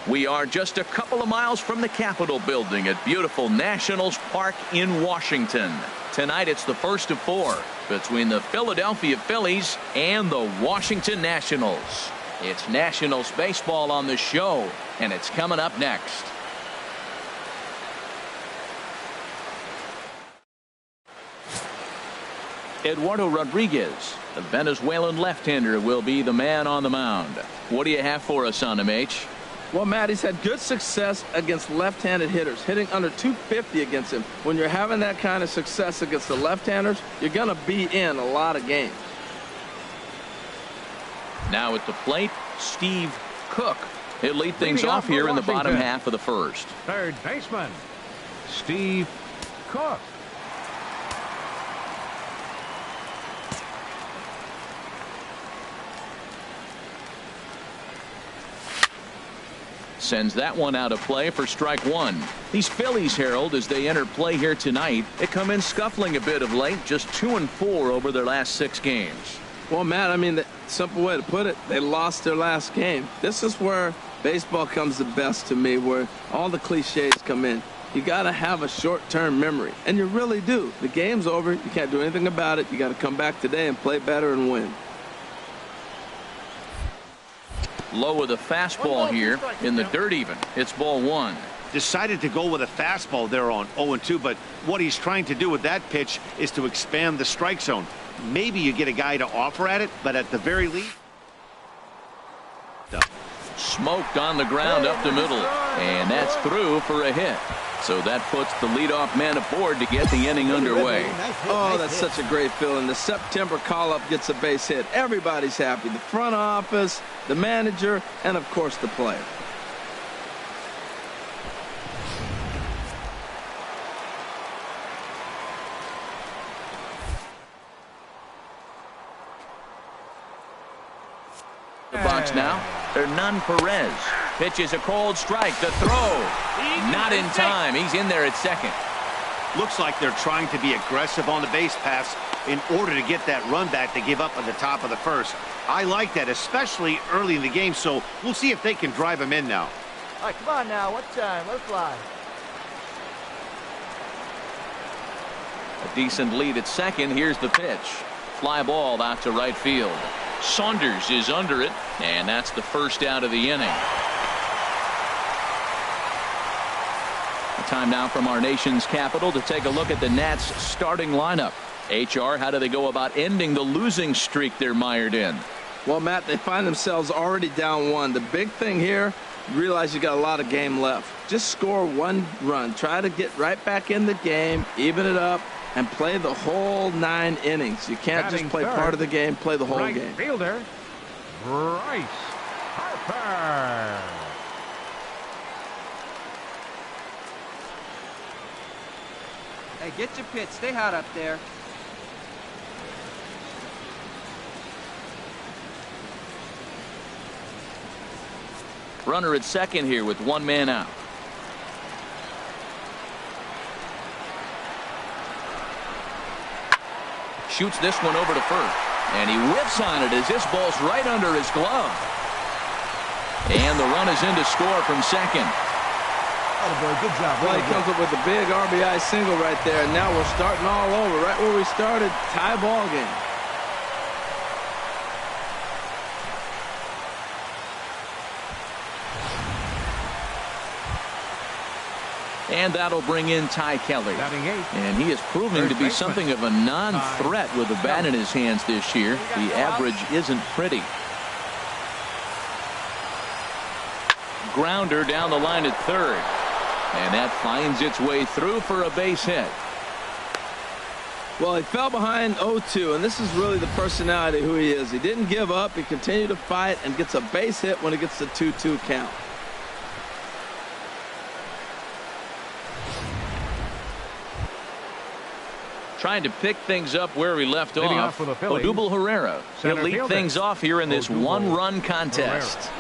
We are just a couple of miles from the Capitol building at beautiful Nationals Park in Washington. Tonight it's the first of 4 between the Philadelphia Phillies and the Washington Nationals. It's Nationals baseball on the show, and it's coming up next. Eduardo Rodriguez, the Venezuelan left-hander, will be the man on the mound. What do you have for us on him, H? Well, Matt, he's had good success against left-handed hitters, hitting under 250 against him. When you're having that kind of success against the left-handers, you're going to be in a lot of games. Now at the plate, Steve Cook. He'll lead things off here in the bottom half of the first. Third baseman, Steve Cook. Sends that one out of play for strike 1. These Phillies, Harold, as they enter play here tonight, they come in scuffling a bit of late, just 2-4 over their last 6 games. Well, Matt, I mean, the simple way to put it, they lost their last game. This is where baseball comes the best to me, where all the cliches come in. You got to have a short-term memory, and you really do. The game's over. You can't do anything about it. You got to come back today and play better and win. Low with a fastball here in the dirt even. It's ball 1. Decided to go with a fastball there on 0-2, but what he's trying to do with that pitch is to expand the strike zone. Maybe you get a guy to offer at it, but at the very least. Smoked on the ground up the middle, and that's through for a hit. So that puts the leadoff man aboard to get the inning underway. Oh, that's such a great feeling. The September call-up gets a base hit. Everybody's happy. The front office, the manager, and, of course, the player. The box now, Hernan Perez. Pitches a cold strike. The throw. Not in time. He's in there at second. Looks like they're trying to be aggressive on the base pass in order to get that run back they give up at the top of the first. I like that, especially early in the game, so we'll see if they can drive him in now. All right, come on now. What time? Let it fly. A decent lead at second. Here's the pitch. Fly ball out to right field. Saunders is under it, and that's the first out of the inning. Time now from our nation's capital to take a look at the Nats starting lineup. HR, how do they go about ending the losing streak they're mired in? Well, Matt, they find themselves already down 1. The big thing here, you realize you got a lot of game left. Just score 1 run. Try to get right back in the game, even it up, and play the whole 9 innings. You can't just play part of the game, play the whole game. Right fielder, Bryce Harper. Hey, get your pitch. Stay hot up there. Runner at second here with 1 man out. Shoots this one over to first, and he whiffs on it as this ball's right under his glove. And the run is in to score from second. Good job. Well, he comes up with a big RBI single right there, and now we're starting all over. Right where we started, tie ball game. And that'll bring in Ty Kelly. And he is proving to be something of a non-threat with the bat in his hands this year. The average isn't pretty. Grounder down the line at third. And that finds its way through for a base hit. Well, he fell behind 0-2, and this is really the personality who he is. He didn't give up. He continued to fight and gets a base hit when he gets the 2-2 count. Trying to pick things up where we left off. Odubel Herrera. He'll lead things off here in this 1-run contest.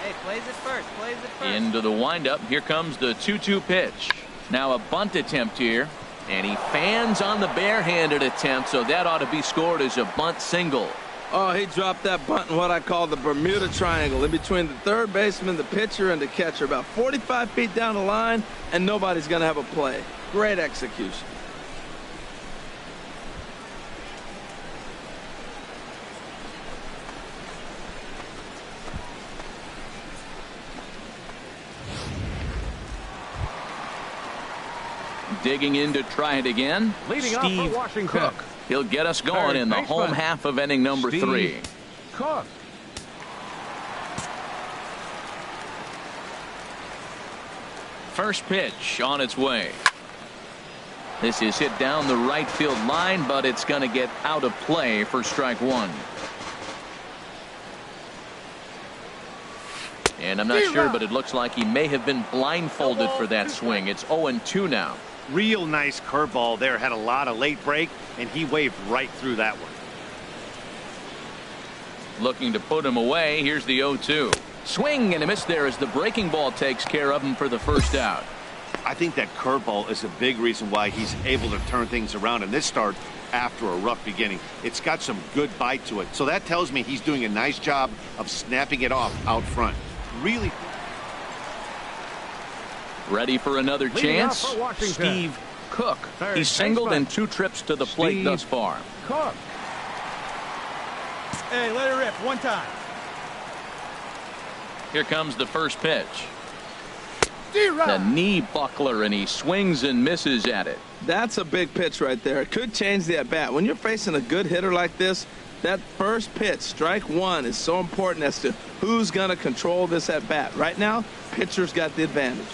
Hey, plays it first. Plays it first. Into the windup. Here comes the 2-2 pitch. Now a bunt attempt here. And he fans on the barehanded attempt, so that ought to be scored as a bunt single. Oh, he dropped that bunt in what I call the Bermuda Triangle, in between the third baseman, the pitcher, and the catcher, about 45 feet down the line, and nobody's going to have a play. Great execution. Digging in to try it again. Leading off for Washington. Cook. He'll get us going Third in the baseman, home half of inning number Steve 3. Cook. First pitch on its way. This is hit down the right field line, but it's going to get out of play for strike 1. And I'm not sure, but it looks like he may have been blindfolded for that swing. It's 0-2 now. Real nice curveball there. Had a lot of late break, and he waved right through that one. Looking to put him away. Here's the 0-2. Swing and a miss there as the breaking ball takes care of him for the first out. I think that curveball is a big reason why he's able to turn things around in this start after a rough beginning. It's got some good bite to it. So that tells me he's doing a nice job of snapping it off out front. Really ready for another chance. For Steve Cook. Third He's singled baseman. in 2 trips to the plate Steve thus far. Cook. Hey, let it rip one time. Here comes the first pitch. The knee buckler, and he swings and misses at it. That's a big pitch right there. It could change the at-bat. When you're facing a good hitter like this, that first pitch, strike 1, is so important as to who's going to control this at-bat. Right now, pitcher's got the advantage.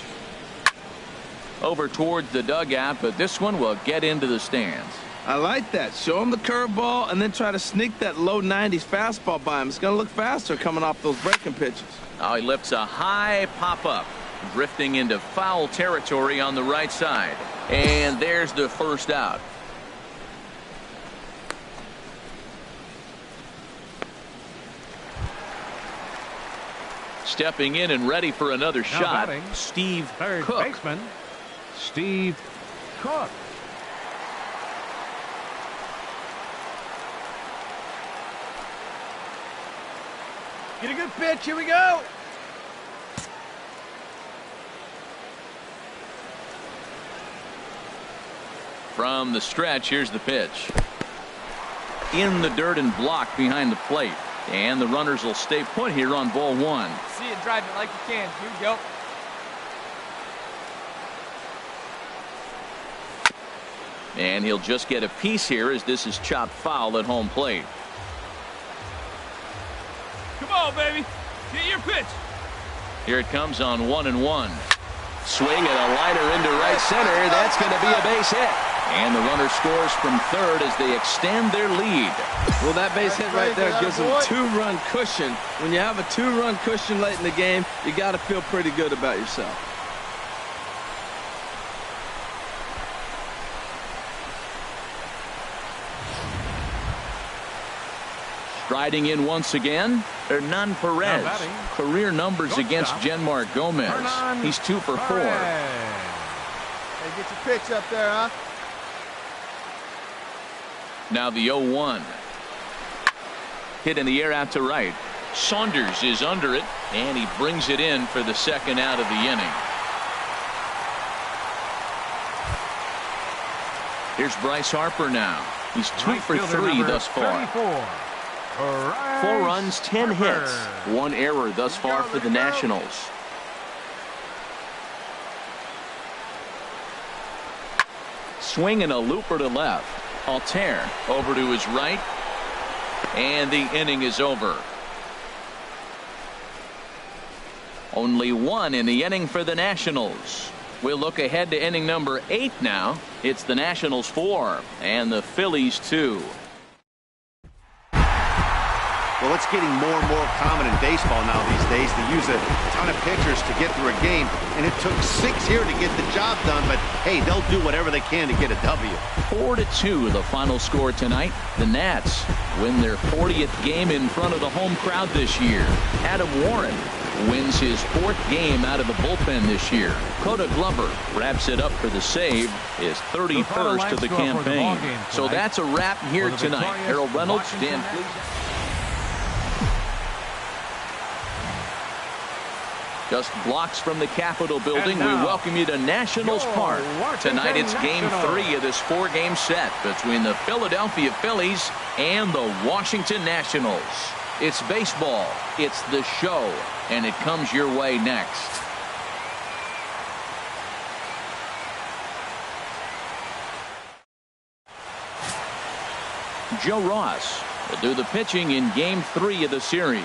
Over towards the dugout, but this one will get into the stands. I like that. Show him the curveball and then try to sneak that low 90s fastball by him. It's going to look faster coming off those breaking pitches. Now he lifts a high pop-up, drifting into foul territory on the right side. And there's the first out. Stepping in and ready for another shot, batting, Steve Third Cook. baseman, Steve Cook. Get a good pitch. Here we go. From the stretch, here's the pitch. In the dirt and blocked behind the plate. And the runners will stay put here on ball 1. See it, drive it like you can. Here we go. And he'll just get a piece here as this is chopped foul at home plate. Come on, baby. Get your pitch. Here it comes on 1-1. Swing and a liner into right center. That's going to be a base hit. And the runner scores from third as they extend their lead. Well, that base hit right there gives them 2-run cushion. When you have a 2-run cushion late in the game, you got to feel pretty good about yourself. Striding in once again, Hernan Perez. Career numbers against Genmar Gomez. He's 2 for 4. Hey, get your pitch up there, huh? Now the 0-1. Hit in the air out to right. Saunders is under it, and he brings it in for the second out of the inning. Here's Bryce Harper now. He's 2 for 3 thus far. 4 runs, 10 hits. 1 error thus far for the Nationals. Swing and a looper to left. Altair over to his right. And the inning is over. Only 1 in the inning for the Nationals. We'll look ahead to inning number 8 now. It's the Nationals 4 and the Phillies 2. Well, it's getting more and more common in baseball now these days to use a ton of pitchers to get through a game, and it took 6 here to get the job done, but hey, they'll do whatever they can to get a W. 4-2 the final score tonight. The Nats win their 40th game in front of the home crowd this year. Adam Warren wins his 4th game out of the bullpen this year. Coda Glover wraps it up for the save, his 31st of the campaign. So that's a wrap here tonight. Harold Reynolds, Dan Cleveland. Just blocks from the Capitol building. We now, welcome you to Nationals your Park. Washington Tonight it's Game Nationals. 3 of this 4-game set between the Philadelphia Phillies and the Washington Nationals. It's baseball, it's the show, and it comes your way next. Joe Ross will do the pitching in Game 3 of the series.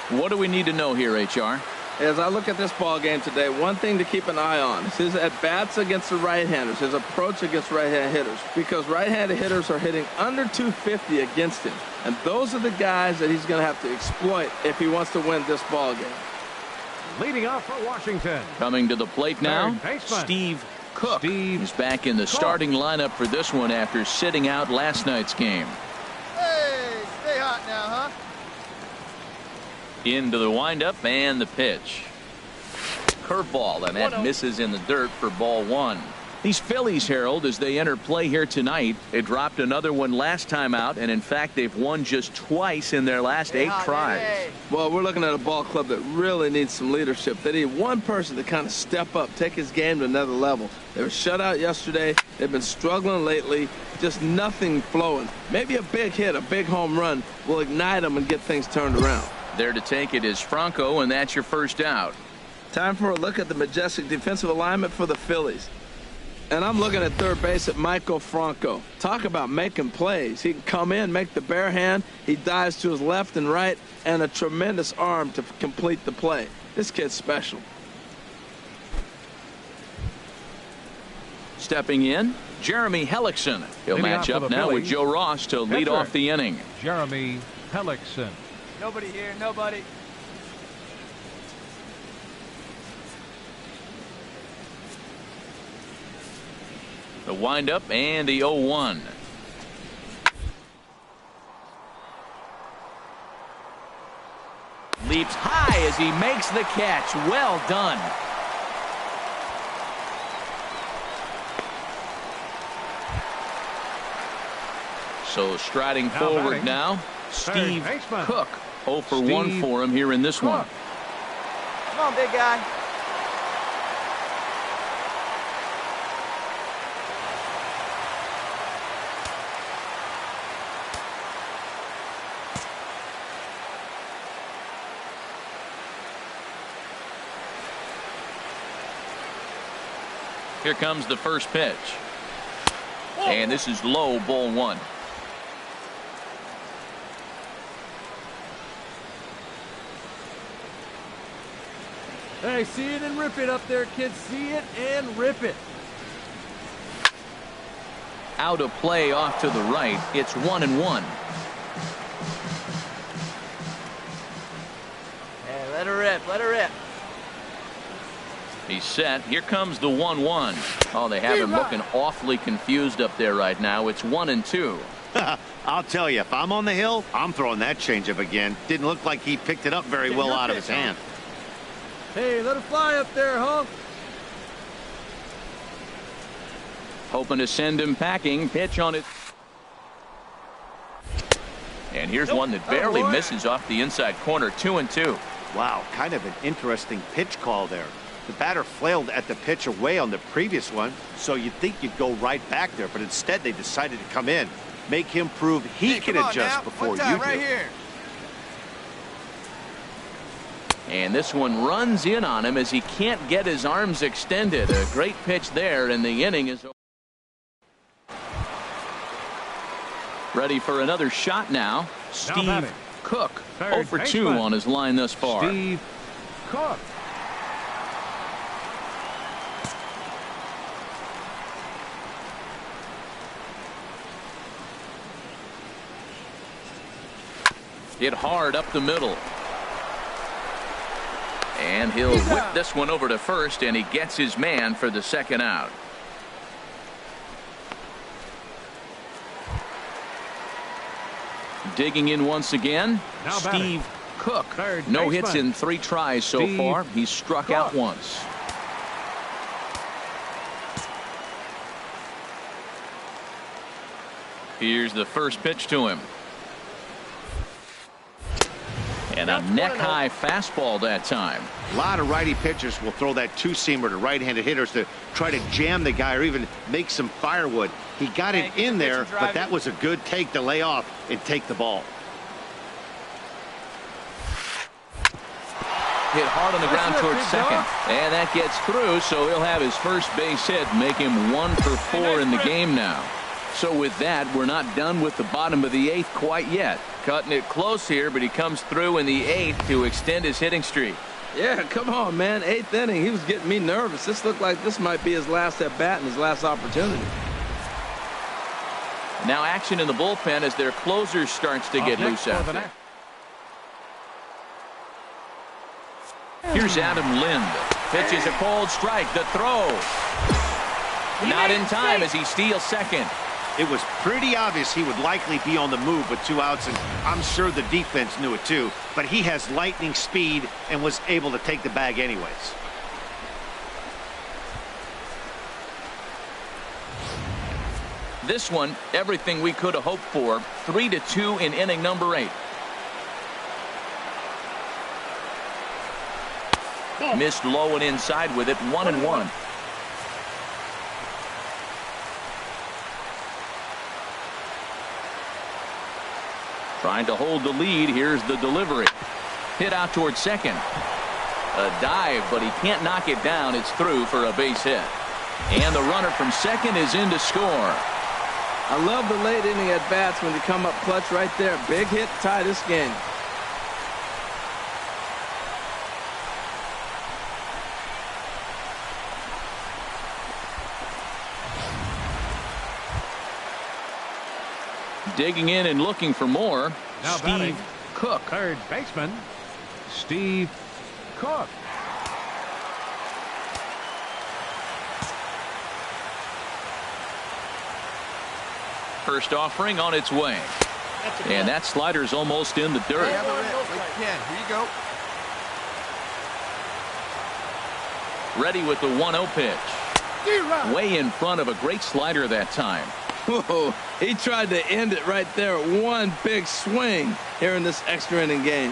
What do we need to know here, HR? As I look at this ball game today, one thing to keep an eye on is his at-bats against the right-handers, his approach against right-handed hitters, because right-handed hitters are hitting under 250 against him, and those are the guys that he's going to have to exploit if he wants to win this ball game. Leading off for Washington. Coming to the plate now, Third baseman. Steve Cook. Steve He's back in the starting lineup for this one after sitting out last night's game. Hey, stay hot now, huh? Into the windup and the pitch. Curveball, and that misses in the dirt for ball 1. These Phillies, Harold, as they enter play here tonight, they dropped another one last time out, and in fact they've won just twice in their last 8 tries. Well, we're looking at a ball club that really needs some leadership. They need one person to kind of step up, take his game to another level. They were shut out yesterday. They've been struggling lately. Just nothing flowing. Maybe a big hit, a big home run will ignite them and get things turned around. There to take it is Franco, and that's your first out. Time for a look at the majestic defensive alignment for the Phillies. And I'm looking at third base at Michael Franco. Talk about making plays. He can come in, make the bare hand. He dives to his left and right, and a tremendous arm to complete the play. This kid's special. Stepping in, Jeremy Hellickson. He'll Leading match off up for the now with Phillies, Joe Ross to lead pitcher. off the inning. Jeremy Hellickson. Nobody here, nobody. The windup and the 0-1. Leaps high as he makes the catch. Well done. So striding Now forward batting. now, Third Steve baseman. Cook. 0 for 1 Steve for him here in this one. Cook. Come on, big guy. Here comes the first pitch. And this is low, ball 1. Hey, see it and rip it up there, kids. See it and rip it. Out of play off to the right. It's 1-1. Hey, let her rip, let her rip. He's set. Here comes the 1-1. Oh, they have him looking awfully confused up there right now. It's 1-2. I'll tell you, if I'm on the hill, I'm throwing that changeup again. Didn't look like he picked it up very well out of his hand. Hey, let it fly up there, huh? Hoping to send him packing. Pitch on it. And here's one that barely misses off the inside corner. 2-2. Wow, kind of an interesting pitch call there. The batter flailed at the pitch away on the previous one, so you'd think you'd go right back there, but instead they decided to come in, make him prove he can adjust before you do. Right here. And this one runs in on him as he can't get his arms extended. A great pitch there, and the inning is over. Ready for another shot now. Steve batting. Cook. Third 0 for 2 baseman. on his line thus far. Steve Cook. Hit hard up the middle. And he'll whip this one over to first, and he gets his man for the second out. Digging in once again, Now Steve batting. Cook. Third No baseman. hits in 3 tries so Steve far. He's struck out Cook. once. Here's the first pitch to him. And a neck-high fastball that time. A lot of righty pitchers will throw that two-seamer to right-handed hitters to try to jam the guy or even make some firewood. He got it in there, but that was a good take to lay off and take the ball. Hit hard on the ground towards second. And that gets through, so he'll have his first base hit, make him 1 for 4 in the game now. So with that, we're not done with the bottom of the 8th quite yet. Cutting it close here, but he comes through in the 8th to extend his hitting streak. Yeah, come on, man. 8th inning, he was getting me nervous. This looked like this might be his last at-bat and his last opportunity. Now action in the bullpen as their closer starts to get loose out there. Here's Adam Lind. Pitches a cold strike. The throw. Not in time as he steals second. It was pretty obvious he would likely be on the move with 2 outs, and I'm sure the defense knew it too. But he has lightning speed and was able to take the bag anyways. This one, everything we could have hoped for. 3-2 in inning number 8. Missed low and inside with it. 1-1. Trying to hold the lead. Here's the delivery. Hit out towards second. A dive, but he can't knock it down. It's through for a base hit. And the runner from second is in to score. I love the late inning at-bats when they come up clutch right there. Big hit to tie this game. Digging in and looking for more. Now Steve batting, Cook. third baseman, Steve Cook. First offering on its way. And that slider's almost in the dirt. Here you go. Ready with the 1-0 pitch. Way in front of a great slider that time. Whoa, he tried to end it right there. One big swing here in this extra inning game.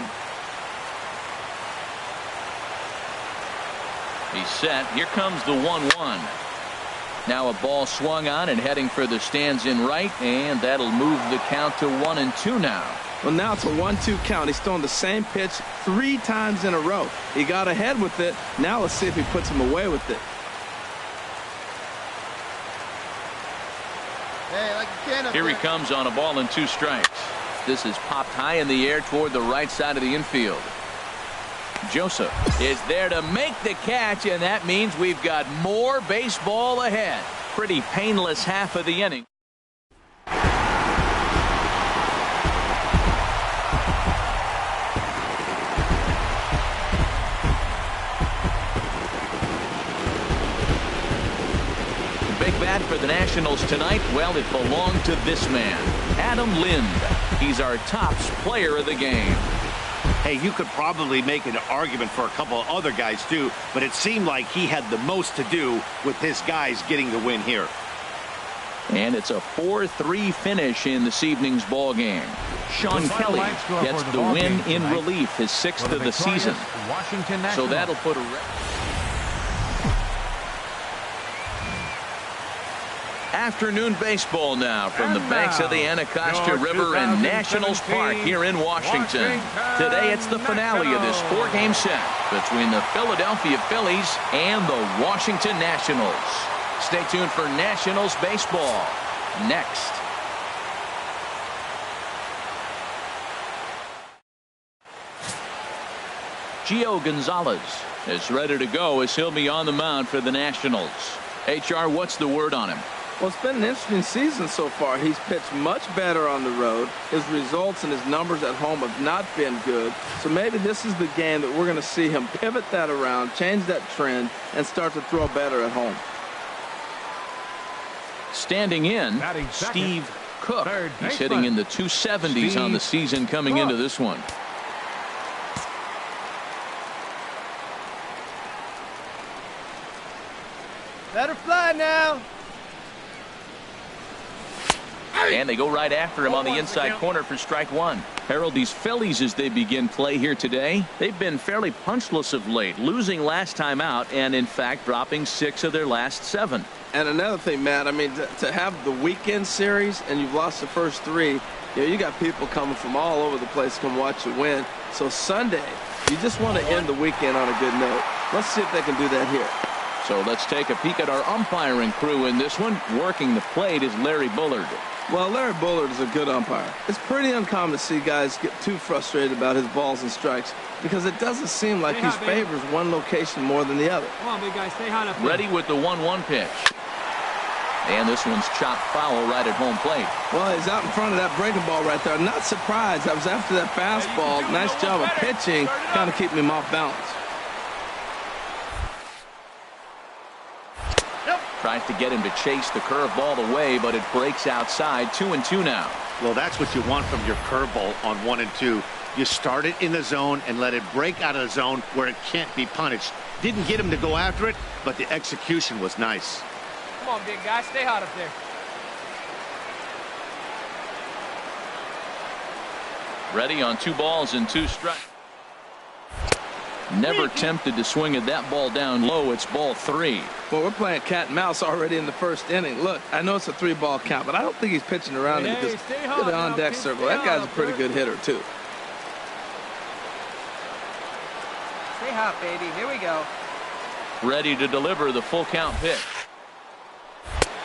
He's set. Here comes the 1-1. Now a ball swung on and heading for the stands in right, and that'll move the count to 1-2 now. Well, now it's a 1-2 count. He's thrown the same pitch 3 times in a row. He got ahead with it. Now let's see if he puts him away with it. Here he comes on a ball and 2 strikes. This is popped high in the air toward the right side of the infield. Joseph is there to make the catch, and that means we've got more baseball ahead. Pretty painless half of the inning. Big bat for the Nationals tonight. Well, it belonged to this man, Adam Lind. He's our tops player of the game. Hey, you could probably make an argument for a couple of other guys too, but it seemed like he had the most to do with his guys getting the win here. And it's a 4-3 finish in this evening's ball game. Sean Kelly gets the win in relief, his 6th of the season. So that'll put a afternoon baseball now from the banks of the Anacostia River and Nationals Park here in Washington. Today it's the finale of this 4-game set between the Philadelphia Phillies and the Washington Nationals. Stay tuned for Nationals baseball next. Gio Gonzalez is ready to go as he'll be on the mound for the Nationals. HR, what's the word on him? Well, it's been an interesting season so far. He's pitched much better on the road. His results and his numbers at home have not been good. So maybe this is the game that we're going to see him pivot that around, change that trend, and start to throw better at home. Standing in, Steve Cook. He's hitting in the 270s on the season coming into this one. Let her fly now. And they go right after him on the inside corner for strike one. Harold, these Phillies, as they begin play here today, they've been fairly punchless of late, losing last time out and, in fact, dropping 6 of their last 7. And another thing, Matt, I mean, to have the weekend series and you've lost the first 3, you got people coming from all over the place to come watch you win. So Sunday, you just want to end the weekend on a good note. Let's see if they can do that here. So let's take a peek at our umpiring crew in this one. Working the plate is Larry Bullard. Well, Larry Bullard is a good umpire. It's pretty uncommon to see guys get too frustrated about his balls and strikes because it doesn't seem like he favors one location more than the other. Come on, big guy, stay hot up there. Ready with the 1-1 pitch. And this one's chopped foul right at home plate. Well, he's out in front of that breaking ball right there. Not surprised. I was after that fastball. Nice job of pitching, kind of keeping him off balance. Tries to get him to chase the curveball away, but it breaks outside. 2-2 now. Well, that's what you want from your curveball on 1 and 2. You start it in the zone and let it break out of the zone where it can't be punished. Didn't get him to go after it, but the execution was nice. Come on, big guy, stay hot up there. Ready on 2 balls and 2 strikes. Never tempted to swing at that ball down low. It's ball 3. Well, we're playing cat and mouse already in the first inning. Look, I know it's a 3-ball count, but I don't think he's pitching around him because look at the on-deck circle. That guy's a pretty good hitter, too. Stay hot, baby. Here we go. Ready to deliver the full count pitch.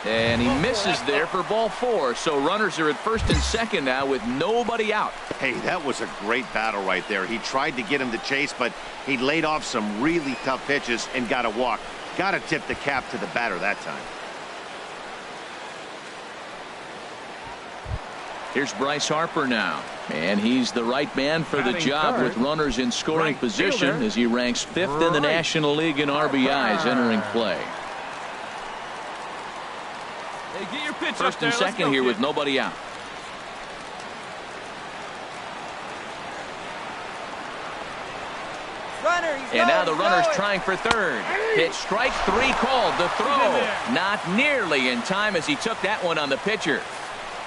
And he misses there for ball 4. So runners are at first and second now with nobody out. Hey, that was a great battle right there. He tried to get him to chase, but he laid off some really tough pitches and got a walk. Got to tip the cap to the batter that time. Here's Bryce Harper now. And he's the right man for the job with runners in scoring position as he ranks 5th in the National League in RBIs entering play. Hey, get your pitch First up there. and second here with nobody out. And now the runner's trying for third. Hit strike 3 called. The throw not nearly in time as he took that one on the pitcher.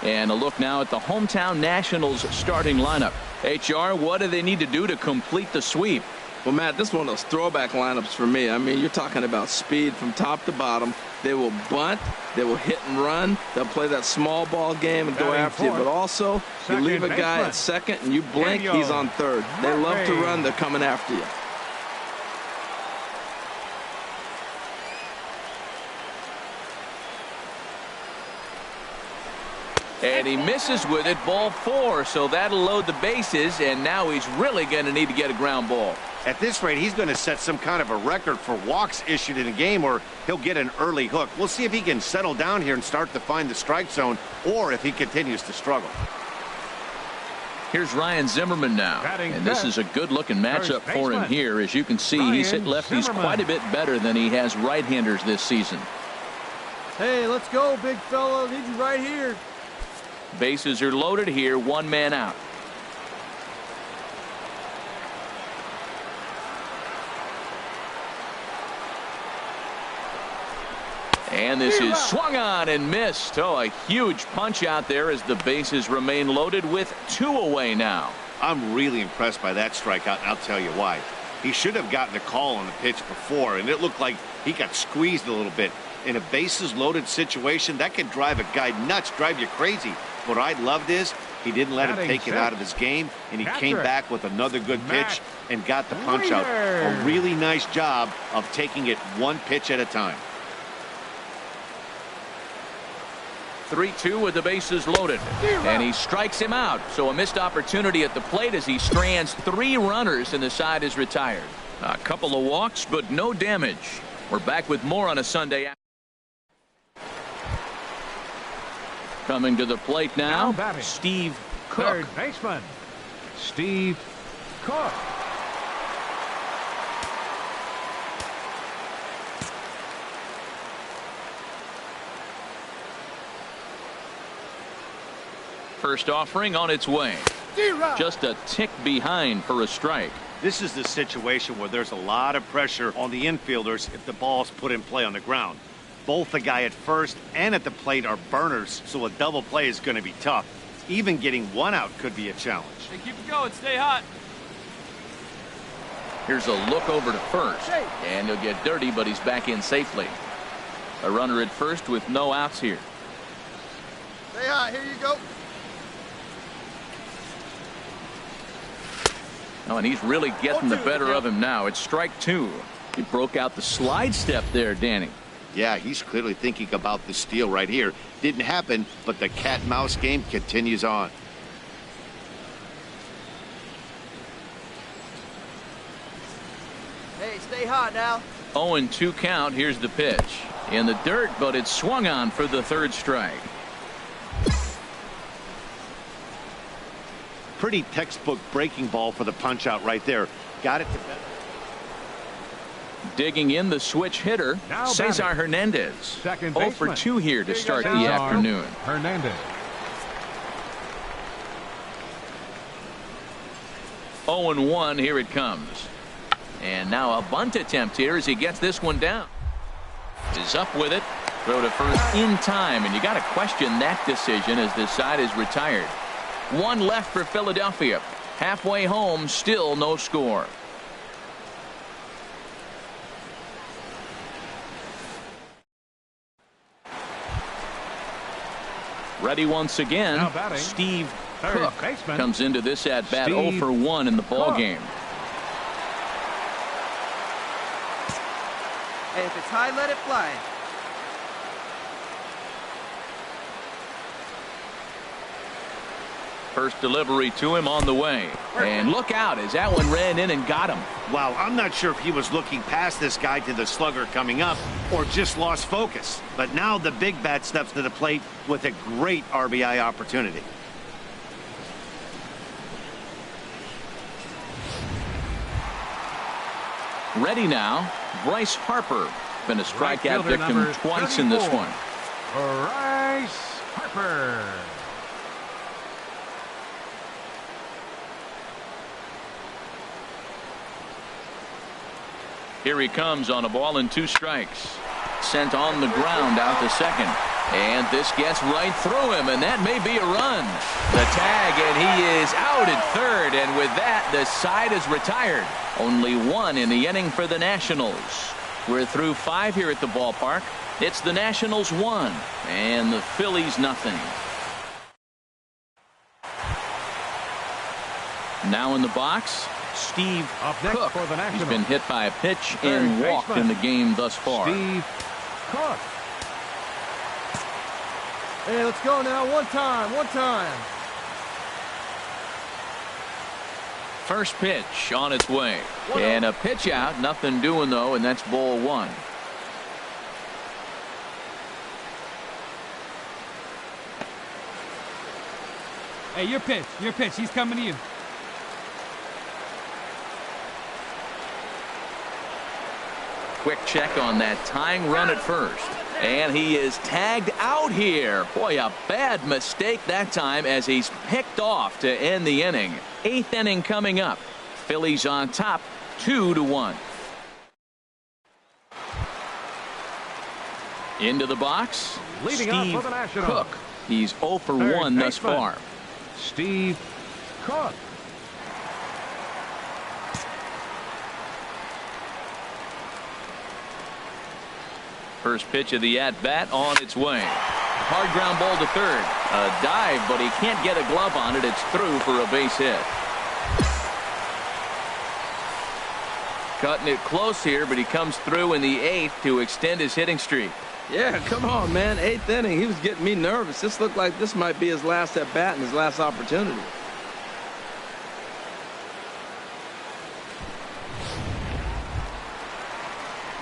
And a look now at the hometown Nationals starting lineup. HR, what do they need to do to complete the sweep? Well, Matt, this is one of those throwback lineups for me. I mean, you're talking about speed from top to bottom. They will bunt. They will hit and run. They'll play that small ball game and go after you. But also, you leave a guy at second and you blink, he's on third. They love to run. They're coming after you. And he misses with it, ball 4. So that'll load the bases, and now he's really going to need to get a ground ball. At this rate, he's going to set some kind of a record for walks issued in a game, or he'll get an early hook. We'll see if he can settle down here and start to find the strike zone, or if he continues to struggle. Here's Ryan Zimmerman now, and this is a good-looking matchup for him here. As you can see, he's hit lefties quite a bit better than he has right-handers this season. Hey, let's go, big fella. Need you right here. Bases are loaded here, 1 man out. And this is swung on and missed. Oh, a huge punch out there as the bases remain loaded with 2 away now. I'm really impressed by that strikeout, and I'll tell you why. He should have gotten a call on the pitch before, and it looked like he got squeezed a little bit. In a bases loaded situation, that can drive a guy nuts, drive you crazy. What I loved is he didn't let him take it out of his game, and he came back with another good pitch and got the punch out. A really nice job of taking it 1 pitch at a time. 3-2 with the bases loaded. And he strikes him out. So a missed opportunity at the plate as he strands 3 runners and the side is retired. A couple of walks, but no damage. We're back with more on a Sunday afternoon. Coming to the plate now Steve Cook. Third baseman, Steve Cook. First offering on its way. Just a tick behind for a strike. This is the situation where there's a lot of pressure on the infielders if the ball's put in play on the ground. Both the guy at first and at the plate are burners, so a double play is going to be tough. Even getting one out could be a challenge. Hey, keep it going. Stay hot. Here's a look over to first, and he'll get dirty, but he's back in safely. A runner at first with no outs here. Stay hot. Here you go. Oh, and he's really getting the better of him now. It's strike two. He broke out the slide step there, Danny. Yeah, he's clearly thinking about the steal right here. Didn't happen, but the cat-mouse game continues on. Hey, stay hot now. 0-2 count. Here's the pitch. In the dirt, but it's swung on for the third strike. Pretty textbook breaking ball for the punch out right there. Got it to better. Digging in the switch hitter, Now Cesar batting. Hernandez. Second 0 for baseman. 2 here to start the Cesar afternoon. Hernandez. 0-1, here it comes. And now a bunt attempt here as he gets this one down. Is up with it. Throw to first in time, and you got to question that decision as this side is retired. One left for Philadelphia. Halfway home, still no score. Ready once again. Now batting, Steve third Cook baseman, comes into this at bat 0 Steve for 1 in the ball Cook. game. Hey, if it's high, let it fly. First delivery to him on the way. And look out as that one ran in and got him. Wow, I'm not sure if he was looking past this guy to the slugger coming up or just lost focus. But now the big bat steps to the plate with a great RBI opportunity. Ready now, Bryce Harper. Been a Right strikeout fielder victim number twice in this 34. one. Bryce Harper. Here he comes on a ball and 2 strikes. Sent on the ground out to second. And this gets right through him, and that may be a run. The tag, and he is out at third, and with that, the side is retired. Only 1 in the inning for the Nationals. We're through 5 here at the ballpark. It's the Nationals 1, and the Phillies nothing. Now in the box, Steve Up next Cook. for the He's Nationals. been hit by a pitch Third and walked baseman, in the game thus far. Steve Cook. Hey, let's go now. One time. One time. First pitch on its way. And a pitch out. Nothing doing, though, and that's ball 1. Hey, your pitch. Your pitch. He's coming to you. Quick check on that tying run at first. And he is tagged out here. Boy, a bad mistake that time as he's picked off to end the inning. 8th inning coming up. Phillies on top, 2-1. Into the box, Leading off Steve for the Nationals. Cook. He's 0 for Third 1 thus baseman, far. Steve Cook. First pitch of the at-bat on its way. Hard ground ball to third. A dive, but he can't get a glove on it. It's through for a base hit. Cutting it close here, but he comes through in the 8th to extend his hitting streak. Yeah, come on, man. 8th inning. He was getting me nervous. This looked like this might be his last at bat and his last opportunity.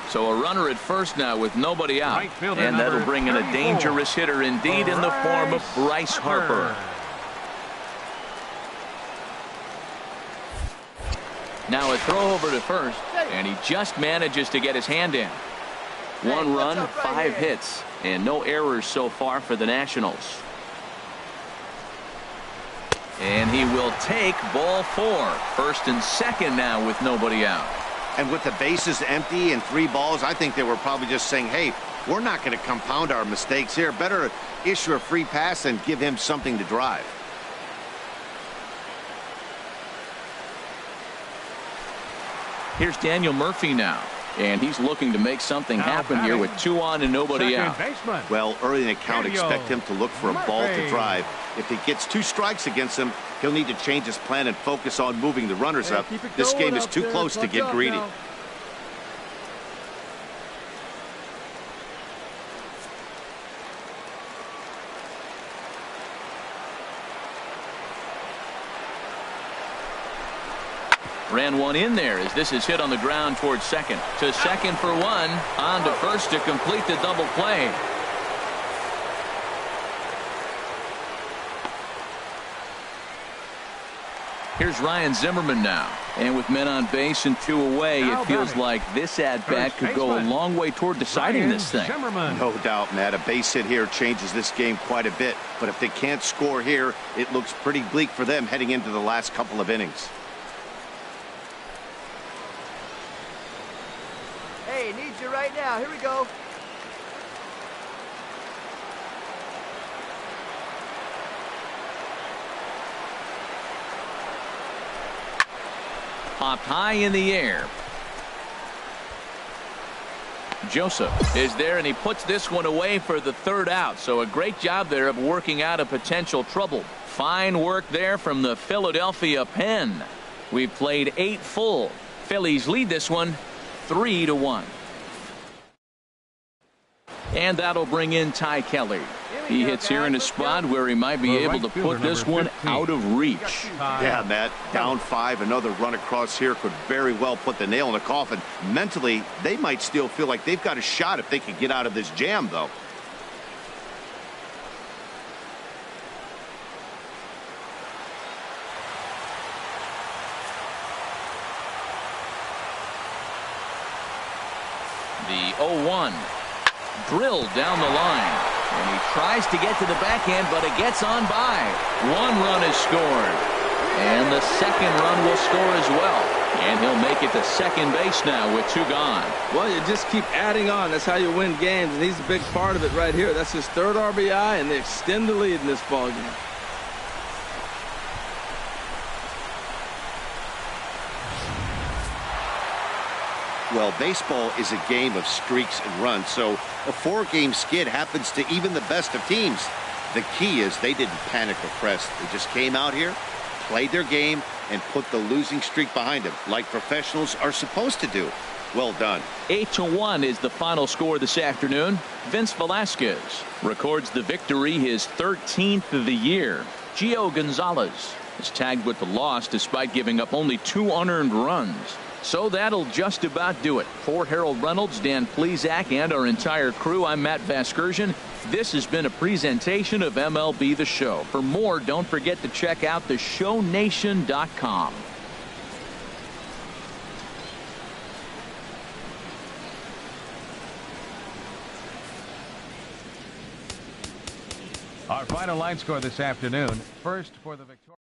So a runner at first now with nobody out. Right fielder And that'll number bring in a 34, dangerous hitter indeed in the form of Bryce Harper. Now a throw over to first, and he just manages to get his hand in. 1 run, 5 hits, and no errors so far for the Nationals. And he will take ball 4. First and second now with nobody out. And with the bases empty and 3 balls, I think they were probably just saying, hey, We're not going to compound our mistakes here. Better issue a free pass and give him something to drive. Here's Daniel Murphy now. And he's looking to make something happen here with 2 on and nobody out. Baseman. Well, early in the count, expect him to look for a ball to drive. If he gets 2 strikes against him, he'll need to change his plan and focus on moving the runners up. This game is too close to get greedy. Now. Ran one in there as this is hit on the ground towards second. To second for one. On to first to complete the double play. Here's Ryan Zimmerman now. And with men on base and 2 away, it feels like this at-bat could go a long way toward deciding this thing. No doubt, Matt. A base hit here changes this game quite a bit. But if they can't score here, it looks pretty bleak for them heading into the last couple of innings. Hey, need you right now. Here we go. Popped high in the air. Joseph is there, and he puts this one away for the 3rd out. So a great job there of working out a potential trouble. Fine work there from the Philadelphia pen. We've played 8 full. Phillies lead this one 3-1. And that'll bring in Ty Kelly. He hits here in a spot where he might be able to put this one out of reach. Yeah, Matt, down 5, another run across here could very well put the nail in the coffin. Mentally, they might still feel like they've got a shot if they can get out of this jam, though. The 0-1 drilled down the line. And he tries to get to the backhand, but it gets on by. 1 run is scored. And the 2nd run will score as well. And he'll make it to second base now with 2 gone. Well, you just keep adding on. That's how you win games, and he's a big part of it right here. That's his 3rd RBI, and they extend the lead in this ballgame. Well, baseball is a game of streaks and runs, so a 4-game skid happens to even the best of teams. The key is they didn't panic or press. They just came out here, played their game, and put the losing streak behind them, like professionals are supposed to do. Well done. 8-1 is the final score this afternoon. Vince Velasquez records the victory, his 13th of the year. Gio Gonzalez is tagged with the loss despite giving up only 2 unearned runs. So that'll just about do it. For Harold Reynolds, Dan Plesac, and our entire crew, I'm Matt Vasgersian. This has been a presentation of MLB The Show. For more, don't forget to check out theshownation.com. Our final line score this afternoon. First for the victory.